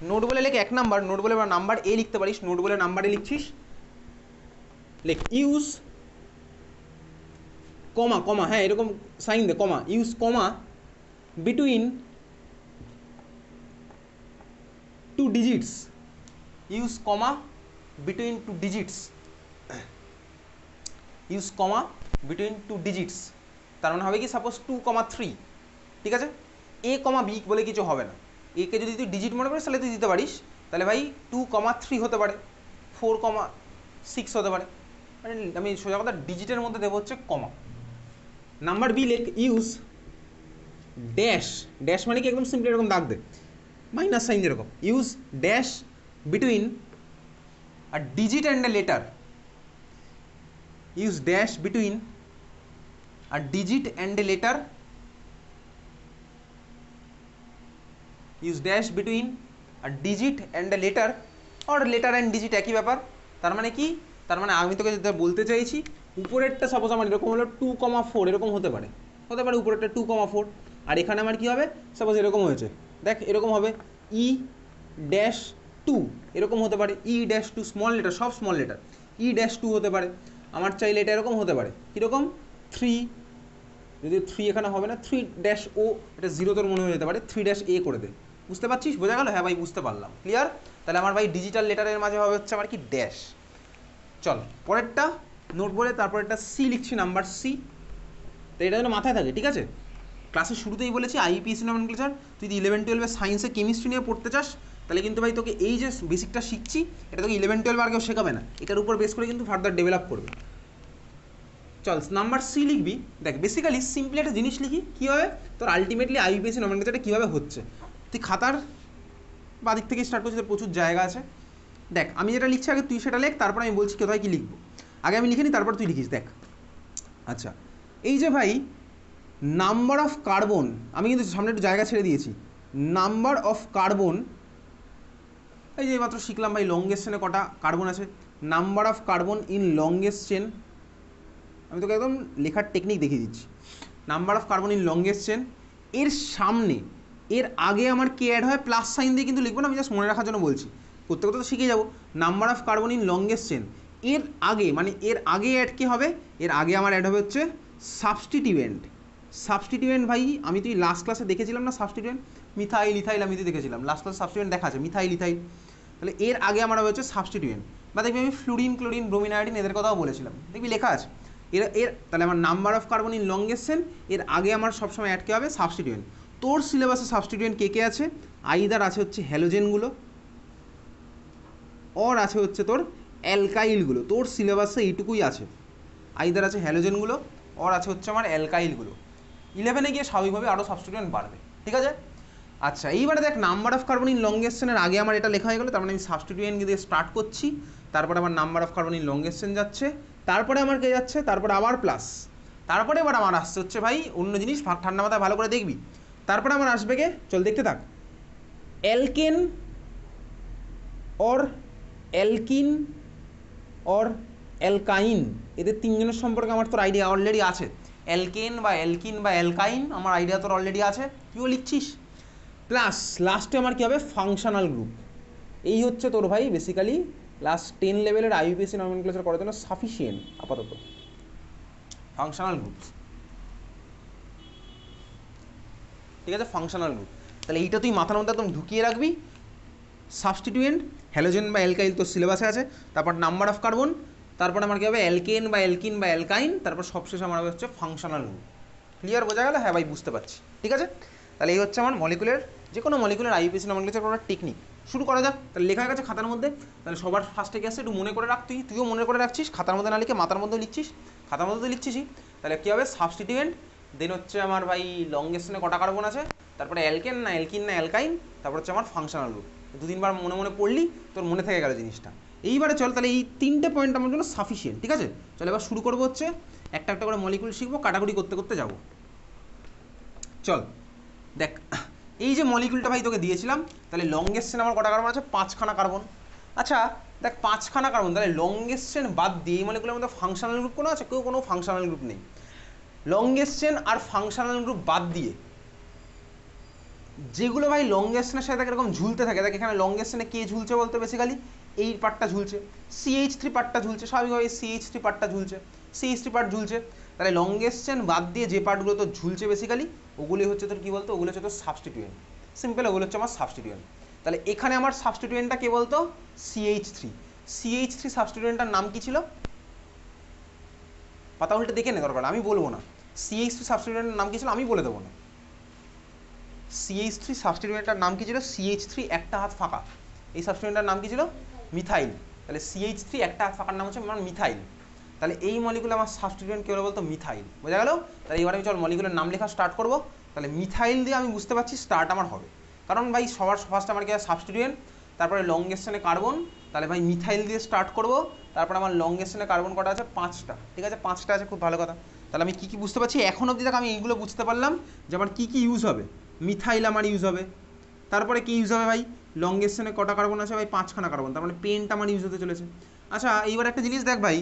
নোট বলে লেখ 1 নাম্বার, নোট বলে নাম্বার এ লিখতে পারিস, নোট বলে নাম্বারে লিখছিস, লেখ ইউজ কমা কমা, হ্যাঁ এরকম সাইন দে, কমা, ইউজ কমা বিটুইন 2 digits, ইউজ কমা বিটুইন 2 digits, ইউজ কমা বিটুইন 2 digits। তার মানে হবে কি, সাপোজ 2,3, ঠিক আছে? এ কমা বি বলে কিছু হবে না, একে যদি তুই ডিজিট মনে করিস তাহলে তুই দিতে পারিস। তাহলে ভাই 2,3 হতে পারে, 4,6 হতে পারে, মানে আমি সোজা কথা ডিজিটের মধ্যে দেবো হচ্ছে কমা। নাম্বার বি লেখ ইউজ ড্যাশ, ড্যাশ মানে কি একদম সিম্পলি এরকম দাগ দে, মাইনাস সাইন যেরকম, use dash between a digit and a letter, use dash between a digit and a letter, use dash between a digit and a letter, or letter and digit একই ব্যাপার। তার মানে কি, তার মানে আমি তোকে যেটা বলতে চাইছি, উপরেরটা সাপোজ আমার এরকম হলো 2,4 এরকম হতে পারে, হতে পারে উপরেরটা 2,4, আর এখানে আমার কি হবে, সাপোজ এরকম হয়েছে, দেখ এরকম হবে ই ড্যাশ 2, এরকম হতে পারে ই ড্যাশ 2, স্মল লেটার, সব স্মল লেটার, ই ড্যাশ 2 হতে পারে। আমার চাইলে এটা এরকম হতে পারে, কীরকম 3, যদি 3 এখানে হবে না, 3 ড্যাশ ও, এটা 0 তোর মনে হয়ে যেতে পারে, 3 ড্যাশ এ করে দে। বুঝতে পারছিস? বোঝা গেল? হ্যাঁ ভাই বুঝতে পারলাম। ক্লিয়ার? তাহলে আমার ভাই ডিজিটাল লেটারের মাঝে হবে হচ্ছে আমার কি, ড্যাশ। চল পরেরটা নোট বলে, তারপরেরটা সি লিখছি, নাম্বার সি। তো এটা যেন মাথায় থাকে, ঠিক আছে? ক্লাসের শুরুতেই বলেছি আইপিএসসি নমেনক্লেচার, তুই যদি 11-12 সায়েন্সে কেমিস্ট্রি নিয়ে পড়তে চাস তাহলে কিন্তু ভাই তোকে এই যে বেসিকটা শিখছি এটা তোকে 11-12 আর কেউ শেখাবে না, এটার উপর বেস করে কিন্তু ফার্দার ডেভেলপ করবে। চল নাম্বার সি লিখবি। দেখ বেসিক্যালি সিম্পলি একটা জিনিস লিখি, কী হবে তোর আলটিমেটলি আইপিএসসি নমেনক্লেচারটা কীভাবে হচ্ছে। তুই খাতার বাদিক থেকে স্টার্ট করছিস, প্রচুর জায়গা আছে। দেখ আমি যেটা লিখছি আগে তুই সেটা লেখ, তারপর আমি বলছি কোথায় কী লিখবো। আগে আমি লিখে নিই, তারপর তুই লিখিস। দেখ আচ্ছা, এই যে ভাই নাম্বার অফ কার্বন, আমি কিন্তু সামনে একটু জায়গা ছেড়ে দিয়েছি, নাম্বার অফ কার্বন, এই যে মাত্র শিখলাম ভাই লংগেস্ট চেনে কটা কার্বন আছে, number of carbon in longest chain, আমি তোকে একদম লেখার টেকনিক দেখিয়ে দিচ্ছি। Number of carbon in longest chain, এর সামনে এর আগে আমার কে অ্যাড হয়, প্লাস সাইন দিয়ে কিন্তু লিখবো না, আমি জাস্ট মনে রাখার জন্য বলছি, করতে করতে তো শিখে যাবো। Number of carbon in longest chain, এর আগে মানে এর আগে অ্যাড কী হবে, এর আগে আমার অ্যাড হবে হচ্ছে সাবস্টিটিউয়েন্ট। সাবস্টিটিউয়েন্ট ভাই আমি তুই লাস্ট ক্লাসে দেখেছিলাম না, সাবস্টিটিউয়েন্ট মিথাইল ইথাইল আমি তুই দেখেছিলাম, লাস্ট ক্লাসে সাবস্টিটিউয়েন্ট দেখা আছে মিথাইল ইথাইল। তাহলে এর আগে আমার হচ্ছে সাবস্টিটিউয়েন্ট, বা দেখবি আমি ফ্লুরিন ক্লোরিন ব্রোমিন আয়োডিন এদের কথাও বলেছিলাম, দেখবি লেখা আছে এর তাহলে আমার number of carbon in longest chain, এর আগে আমার সবসময় অ্যাড কে হবে, সাবস্টিটিউয়েন্ট। তোর সিলেবাসে সাবস্টিটিউয়েন্ট কে কে আছে, আইদার আছে হচ্ছে হ্যালোজেনগুলো, অর আছে হচ্ছে তোর অ্যালকাইলগুলো, তোর সিলেবাসে এইটুকুই আছে, আইদার আছে হ্যালোজেনগুলো, অর আছে হচ্ছে আমার অ্যালকাইলগুলো। 11-এ গিয়ে স্বাভাবিকভাবে আরও সাবস্টিটিউয়েন্ট বাড়বে, ঠিক আছে? আচ্ছা এইবারে দেখ number of carbon in longest চেনের আগে আমার এটা লেখা হয়ে গেলো, তার মানে আমি সাবস্টিটিউয়েন্ট দিয়ে স্টার্ট করছি, তারপরে আমার number of carbon in longest chain যাচ্ছে, তারপরে আমার কে যাচ্ছে, তারপরে আবার প্লাস, তারপরে এবার আমার আসছে হচ্ছে ভাই অন্য জিনিস, ঠান্ডা মাথায় ভালো করে দেখবি। তারপরে আমার আসবে কে, চল দেখতে থাক, অ্যালকেন অর অ্যালকিন অর অ্যালকাইন, এদের তিনজনের সম্পর্কে আমার তোর আইডিয়া অলরেডি আছে, অ্যালকেন বা অ্যালকিন বা অ্যালকাইন আমার আইডিয়া তোর অলরেডি আছে, তুইও লিখছিস। প্লাস লাস্টে আমার কী হবে, ফাংশনাল গ্রুপ। এই হচ্ছে তোর ভাই বেসিক্যালি ক্লাস 10 লেভেলের আইইউপিএসসি নমেনক্লেচার করার জন্য সাফিসিয়েন্ট আপাতত ফাংশনাল গ্রুপস, ঠিক আছে? ফাংশনাল গ্রুপ, তাহলে এইটা তুই মাথার মধ্যে একদম ঢুকিয়ে রাখবি। সাবস্টিটিউয়েন্ট হ্যালোজেন বা অ্যালকাইল তোর সিলেবাসে আছে, তারপর নাম্বার অফ কার্বন, তারপরে আমার কি হবে অ্যালকেন বা অ্যালকিন বা অ্যালকাইন, তারপর সবশেষে আমার হচ্ছে ফাংশনাল গ্রুপ। ক্লিয়ার, বোঝা গেল? হ্যাঁ ভাই বুঝতে পারছি, ঠিক আছে। তাহলে এই হচ্ছে আমার মলিকুলের, যে কোনো মলিকুলের আইইউপিএসি নমেনক্লেচার করার টেকনিক। শুরু করা যাক। তাহলে লেখা গেছে খাতার মধ্যে, তাহলে সবার ফার্স্টে কি আসছে একটু মনে করে রাখ, তুইও মনে করে রাখছিস, খাতার মধ্যে না লিখে মাথার মধ্যে লিখছিস, খাতার মধ্যে তো লিখছিসই। তাহলে কী হবে সাবস্টিটিউয়েন্ট, দেন হচ্ছে আমার ভাই লংগেস্টনে কটা কার্বন আছে, তারপরে অ্যালকেন না অ্যালকিন না অ্যালকাইন, তারপর হচ্ছে আমার ফাংশনাল গ্রুপ। দু তিনবার মনে মনে পড়লি, তোর মনে থেকে গেল জিনিসটা। এইবারে চল, তাহলে এই তিনটে পয়েন্ট আমার জন্য সাফিসিয়েন্ট, ঠিক আছে। চল এবার শুরু করবো হচ্ছে একটা একটা করে মলিকুল শিখবো, কাটাকুটি করতে করতে যাবো। চল দেখ, এই যে মলিকুলটা ভাই তোকে দিয়েছিলাম, তাহলে লংগেস্ট চেন আমার কটা কার্বন আছে, 5খানা কার্বন। আচ্ছা দেখ 5খানা কার্বন, তাহলে লংগেস্ট চেন বাদ দিয়ে এই মলিকুলের মধ্যে ফাংশনাল গ্রুপ কোনো আছে? কোনো ফাংশনাল গ্রুপ নেই। লংগেস্ট চেন আর ফাংশনাল গ্রুপ বাদ দিয়ে যেগুলো ভাই লংগেস্ট চেনের সাথে এরকম ঝুলতে থাকে, দেখ এখানে লংগেস্ট চেনে কে ঝুলছে বলতে বেসিক্যালি এই পার্টটা ঝুলছে, CH3 পার্টটা ঝুলছে, স্বাভাবিকভাবে CH3 পার্টটা ঝুলছে, CH3 পার্ট ঝুলছে। তাহলে লংগেস্ট চেন বাদ দিয়ে যে পার্টগুলো তো ঝুলছে বেসিক্যালি, ওগুলি হচ্ছে তোর কী বলতো, ওগুলো হচ্ছে তোর সাবস্টিটিউয়েন্ট। সিম্পল, ওগুলো হচ্ছে আমার সাবস্টিটিউয়েন্ট। তাহলে এখানে আমার সাবস্টিটিউয়েন্টটা কে বলতো, CH3। CH3 সাবস্টিটিউয়েন্টটার নাম কি ছিল? পাতা উল্টে দেখে নে, দরকার আমি বলবো না। CH3 সাবস্টিটিউয়েন্টের নাম কি ছিল আমি বলে দেবো না। CH3 সাবস্টিটিউয়েন্টটার নাম কি ছিল? CH3 একটা হাত ফাঁকা, এই সাবস্টিটিউয়েন্টটার নাম কি ছিল? মিথাইল। তাহলে CH3 একটা হাত ফাঁকার নাম হচ্ছে আমার মিথাইল। তাহলে এই মলিকুলে আমার সাবস্টিটিউয়েন্ট কী হলো বলতো, মিথাইল। বোঝা গেল? তাহলে এবার আমি চল মলিকুলের নাম লেখা স্টার্ট করবো। তাহলে মিথাইল দিয়ে আমি বুঝতে পারছি স্টার্ট আমার হবে, কারণ ভাই সবার ফার্স্ট আমার কি সাবস্টিটিউয়েন্ট, তারপরে লংগেস্ট চেনে কার্বন। তাহলে ভাই মিথাইল দিয়ে স্টার্ট করবো, তারপর আমার লংগেস্ট চেনে কার্বন কটা আছে, 5টা, ঠিক আছে 5টা আছে, খুব ভালো কথা। তাহলে আমি কী কী বুঝতে পারছি এখন অবধি, দেখ আমি এইগুলো বুঝতে পারলাম যে আমার কী কী ইউজ হবে। মিথাইল আমার ইউজ হবে, তারপরে কি ইউজ হবে ভাই, লংগেস্ট চেনে কটা কার্বন আছে ভাই, 5খানা কার্বন, তার মানে পেনটা আমার ইউজ হতে চলেছে। আচ্ছা এইবার একটা জিনিস দেখ ভাই,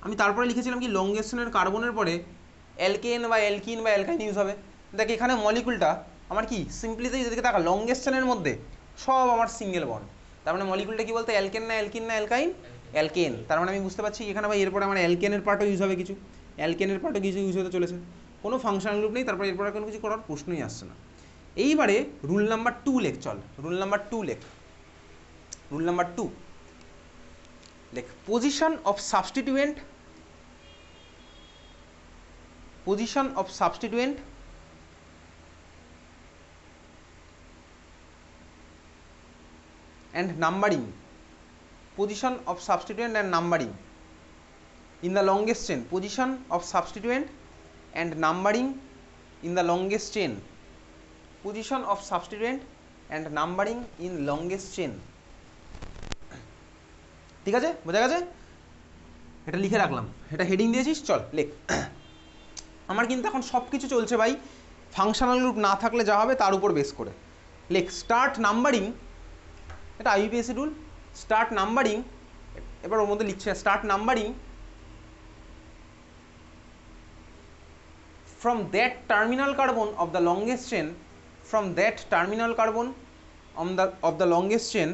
আমি তারপরে লিখেছিলাম কি লংগেস্ট চেনের কার্বনের পরে অ্যালকেন বা অ্যালকিন বা অ্যালকাইন ইউজ হবে। দেখ এখানে মলিকুলটা আমার কি সিম্পলিতে যেদিকে দেখা, লংগেস্ট চেনের মধ্যে সব আমার সিঙ্গেল বন্ড, তার মানে মলিকুলটা কি বলতে অ্যালকেন না অ্যালকিন না অ্যালকাইন, অ্যালকেন। তার মানে আমি বুঝতে পারছি এখানে ভাই এরপরে আমার অ্যালকেনের পার্টও ইউজ হবে কিছু, অ্যালকেনের পার্টও কিছু ইউজ হতে চলেছে। কোনো ফাংশনাল গ্রুপ নেই, তারপরে এরপরে কোনো কিছু করার প্রশ্নই আসছে না। এইবারে রুল নাম্বার 2 লেখ, চল রুল নাম্বার 2 লেখ। রুল নাম্বার 2 লেখ, position of substituent, position of substituent and numbering, position of substituent and numbering in the longest chain, position of substituent and numbering in the longest chain, position of substituent and numbering in longest chain, ঠিক আছে বোঝা গেছে? এটা লিখে রাখলাম, এটা heading দিয়েছিস, চল লেখ। আমার কিন্তু এখন সব কিছু চলছে ভাই ফাংশনাল গ্রুপ না থাকলে যা হবে তার উপর বেস করে। লেখ স্টার্ট নাম্বারিং, এটা আইইউপিএসসি রুল, স্টার্ট নাম্বারিং। এবার ওর মধ্যে লিখছে start numbering from that terminal carbon of the longest chain, from that terminal carbon of the longest chain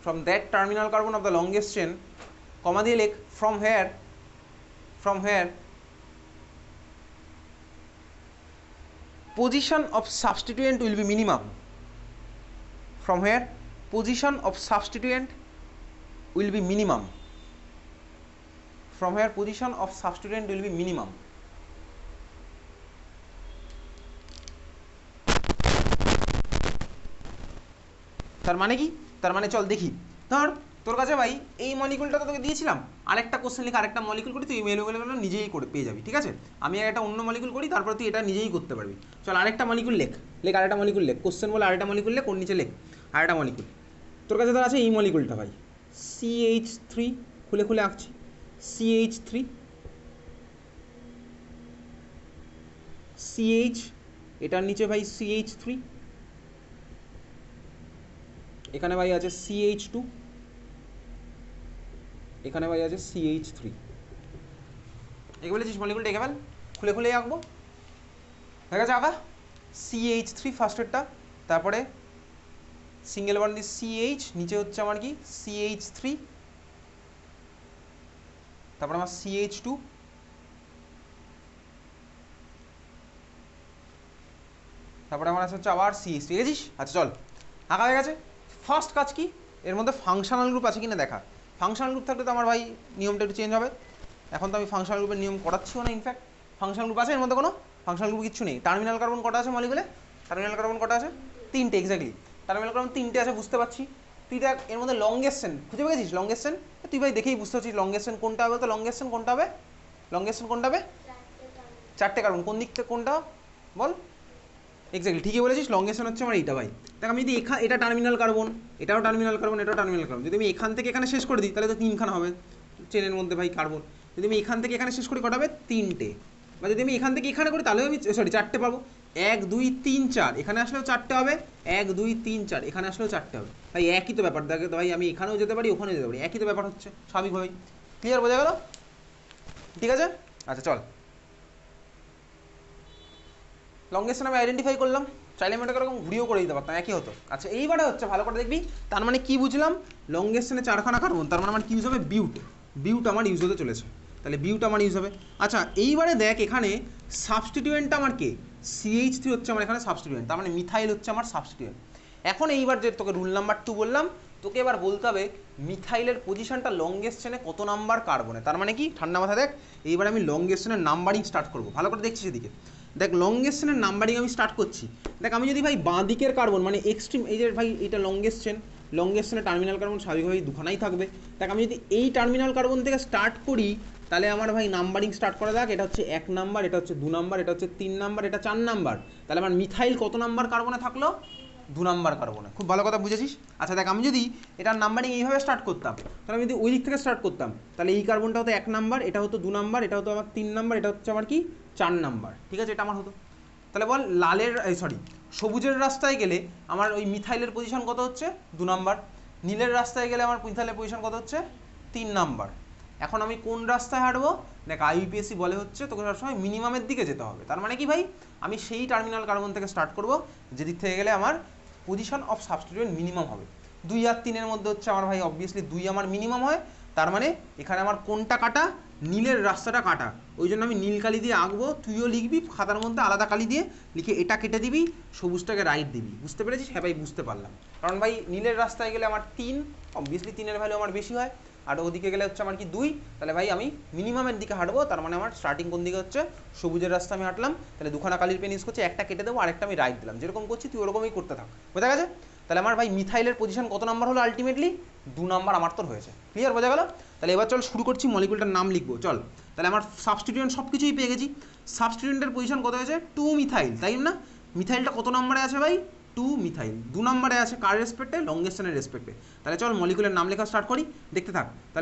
from that terminal carbon of the longest chain, comma দিয়ে লেখ from where, from where position of substituent will be minimum, from where position of substituent will be minimum, from where position of substituent will be minimum. তার মানে কি, তার মানে চল দেখি, ধর তোর কাছে ভাই এই মলিকুলটা তো তোকে দিয়েছিলাম, আরেকটা কোশ্চেন লিখে আরেকটা মলিকুল করি, তুই এই মলিকুলগুলো নিজেই করে পেয়ে যাবি, ঠিক আছে। আমি একটা অন্য মলিকুল করি, তারপর তুই এটা নিজেই করতে পারবি। চল আরেকটা মলিকুল লেখ, লেখ আরেকটা মলিকুল লেখ, কোশ্চেন বলে আরেকটা মলিকুল লেখ, ওর নিচে লেখ আরেকটা মলিকুল। তোর কাছে ধর আছে এই মলিকুলটা ভাই CH3, খুলে খুলে আঁকছি CH3, CH, এটার নিচে ভাই CH3, এখানে ভাই আছে CH2, এখানে ভাই আছে CH3। একে বলেছিস মলিকুলটা এঁকে ফেল, খুলে খুলে আঁকবো, দেখা যাচ্ছে আঁকা। CH3 ফার্স্টেরটা, তারপরে সিঙ্গেল বন্ড দিয়ে CH, নিচে হচ্ছে আমার কি CH3, তারপরে আমার CH2, তারপরে আমার আছে হচ্ছে আবার CH, ঠিক আছে? আচ্ছা চল, আঁকা হয়ে গেছে। ফার্স্ট কাজ কি, এর মধ্যে ফাংশনাল গ্রুপ আছে কিনা দেখা। ফাংশনাল গ্রুপ থাকলে তো আমার ভাই নিয়মটা একটু চেঞ্জ হবে। এখন তো আমি ফাংশনাল গ্রুপের নিয়ম করাচ্ছিও না, ইনফ্যাক্ট ফাংশনাল গ্রুপ আছে এর মধ্যে, কোনো ফাংশনাল গ্রুপ কিচ্ছু নেই। টার্মিনাল কার্বন কটা আছে মলিকুলে? টার্মিনাল কার্বন কটা আছে? 3টে, এক্স্যাক্টলি। টার্মিনাল কার্বন 3টে আছে, বুঝতে পারছি। তুই দেখ এর মধ্যে লংগেস্ট চেন খুঁজে পেয়েছিস? লংগেস্ট চেন তুই ভাই দেখেই বুঝতে পারছিস লংগেস্ট চেন কোনটা হবে। তো লংগেস্ট চেন কোনটা হবে? লংগেস্ট চেন কোনটা হবে? 4টে কার্বন। কোন দিক থেকে কোনটা বল? এক্স্যাক্টলি ঠিকই বলেছিস, লংগেস্ট চেন হচ্ছে আমার এইটা ভাই। দেখ আমি যদি এটা টার্মিনাল কার্বন, এটাও টার্মিনাল কার্বন, এটাও টার্মিনাল কার্বন, যদি আমি এখান থেকে এখানে শেষ করে দিই তাহলে তো 3খানা হবে চেনের মধ্যে ভাই কার্বন। যদি আমি এখান থেকে এখানে শেষ করি কটা হবে? 3টে। বা যদি আমি এখান থেকে এখানে করি তাহলেও আমি 4টে পাবো। 1 2 3 4 এখানে আসলেও 4টে হবে, 1 2 3 4 এখানে আসলেও 4টে হবে। ভাই একই তো ব্যাপার, দেখে তো ভাই আমি এখানেও যেতে পারি ওখানেও যেতে পারি, একই তো ব্যাপার হচ্ছে স্বাভাবিকভাবেই। ক্লিয়ার, বোঝা গেল? ঠিক আছে, আচ্ছা চল, লংগেস্ট চেন আমি আইডেন্টিফাই করলাম। চাইলে আমি এটাকে এরকম ঘুরিয়েও করে দিতে পারতাম, একই হতো। আচ্ছা এইবারে হচ্ছে ভালো করে দেখবি, তার মানে কি বুঝলাম? লংগেস্ট চেনে 4খানা কার্বন, তার মানে আমার কি ইউজ হবে? বিউট। বিউট আমার ইউজ হতে চলেছে, তাহলে বিউট আমার ইউজ হবে। আচ্ছা এইবারে দেখ এখানে সাবস্টিটিউয়েন্টটা আমার কে? CH3 হচ্ছে আমার এখানে সাবস্টিটিউয়েন্ট, তার মানে মিথাইল হচ্ছে আমার সাবস্টিটিউয়েন্ট। এখন এইবার যে তোকে রুল নাম্বার 2 বললাম, তোকে এবার বলতে হবে মিথাইলের পজিশনটা লংগেস্ট চেনে কত নাম্বার কার্বনে। তার মানে কি, ঠান্ডা মাথা দেখ, এইবার আমি লংগেস্ট চেনের নাম্বারিং স্টার্ট করবো। ভালো করে দেখছিস এদিকে, দেখ লংগেস্ট চেনের নাম্বারিং আমি স্টার্ট করছি। দেখ আমি যদি ভাই বাঁ দিকের কার্বন মানে এক্সট্রিম, এই যে ভাই এটা লংগেস্ট চেন, লংগেস্ট চেনের টার্মিনাল কার্বন স্বাভাবিকভাবেই দুখানাই থাকবে। দেখ আমি যদি এই টার্মিনাল কার্বন থেকে স্টার্ট করি তাহলে আমার ভাই নাম্বারিং স্টার্ট করা যাক। এটা হচ্ছে 1 নাম্বার, এটা হচ্ছে 2 নাম্বার, এটা হচ্ছে 3 নাম্বার, এটা 4 নাম্বার। তাহলে আমার মিথাইল কত নাম্বার কার্বনে থাকলো? 2 নাম্বার কার্বনে। খুব ভালো কথা বুঝেছিস। আচ্ছা দেখ আমি যদি এটার নাম্বারিং এইভাবে স্টার্ট করতাম, তাহলে আমি যদি ওই দিক থেকে স্টার্ট করতাম তাহলে এই কার্বনটা হতো 1 নাম্বার, এটা হতো 2 নাম্বার, এটা হতো আমার 3 নাম্বার, এটা হচ্ছে আমার কি 4 নাম্বার। ঠিক আছে, এটা আমার হতো। তাহলে বল লালের সবুজের রাস্তায় গেলে আমার ওই মিথাইলের পজিশন কত হচ্ছে? 2 নাম্বার। নীলের রাস্তায় গেলে আমার মিথাইলের পজিশন কত হচ্ছে? 3 নাম্বার। এখন আমি কোন রাস্তায় হাঁটবো? দেখ IUPAC বলে হচ্ছে তোকে সবসময় মিনিমামের দিকে যেতে হবে। তার মানে কি ভাই, আমি সেই টার্মিনাল কার্বন থেকে স্টার্ট করবো যেদিক থেকে গেলে আমার পজিশন অফ সাবস্টিটিউয়েন্ট মিনিমাম হবে। 2 আর 3-এর মধ্যে হচ্ছে আমার ভাই অবভিয়াসলি 2 আমার মিনিমাম হয়। তার মানে এখানে আমার কোনটা কাটা? নীলের রাস্তাটা কাটা। ওই জন্য আমি নীল কালি দিয়ে আঁকবো, তুইও লিখবি খাতার মধ্যে আলাদা কালি দিয়ে, লিখে এটা কেটে দিবি, সবুজটাকে রাইট দিবি। বুঝতে পেরেছিস? হ্যাঁ ভাই বুঝতে পারলাম। কারণ ভাই নীলের রাস্তায় গেলে আমার 3, অবভিয়াসলি 3-এর ভ্যালু আমার বেশি হয়, আর ওদিকে গেলে হচ্ছে আমার কি 2। তাহলে ভাই আমি মিনিমামের দিকে হাঁটবো, তার মানে আমার স্টার্টিং কোন দিকে হচ্ছে? সবুজের রাস্তা আমি হাঁটলাম। তাহলে 2খানা কালির পেন ইউজ করছি, একটা কেটে দেবো, আরেকটা আমি রাইট দিলাম। যেরকম করছি তুই ওরকমই করতে থাক, বোঝা গেছে? তাহলে আমার ভাই মিথাইলের পজিশন কত নাম্বার হলো আলটিমেটলি? 2 নাম্বার আমার তোর হয়েছে। ক্লিয়ার, বোঝা গেল? তাহলে এবার চল শুরু করছি, মলিকুলটার নাম লিখবো চল। তাহলে আমার সাবস্টিটিউয়েন্ট সব কিছুই পেয়ে গেছি। সাবস্টিটিউয়েন্টের পজিশন কত হয়েছে? 2 মিথাইল, তাই না? মিথাইলটা কত নম্বরে আছে ভাই? 2 মিথাইল 2 নম্বরে আছে, কার রেসপেক্টে? লংগেস্ট চেনের রেসপেক্টে। তাহলে চল মলিকুলের নাম লেখা স্টার্ট করি, দেখতে থাক।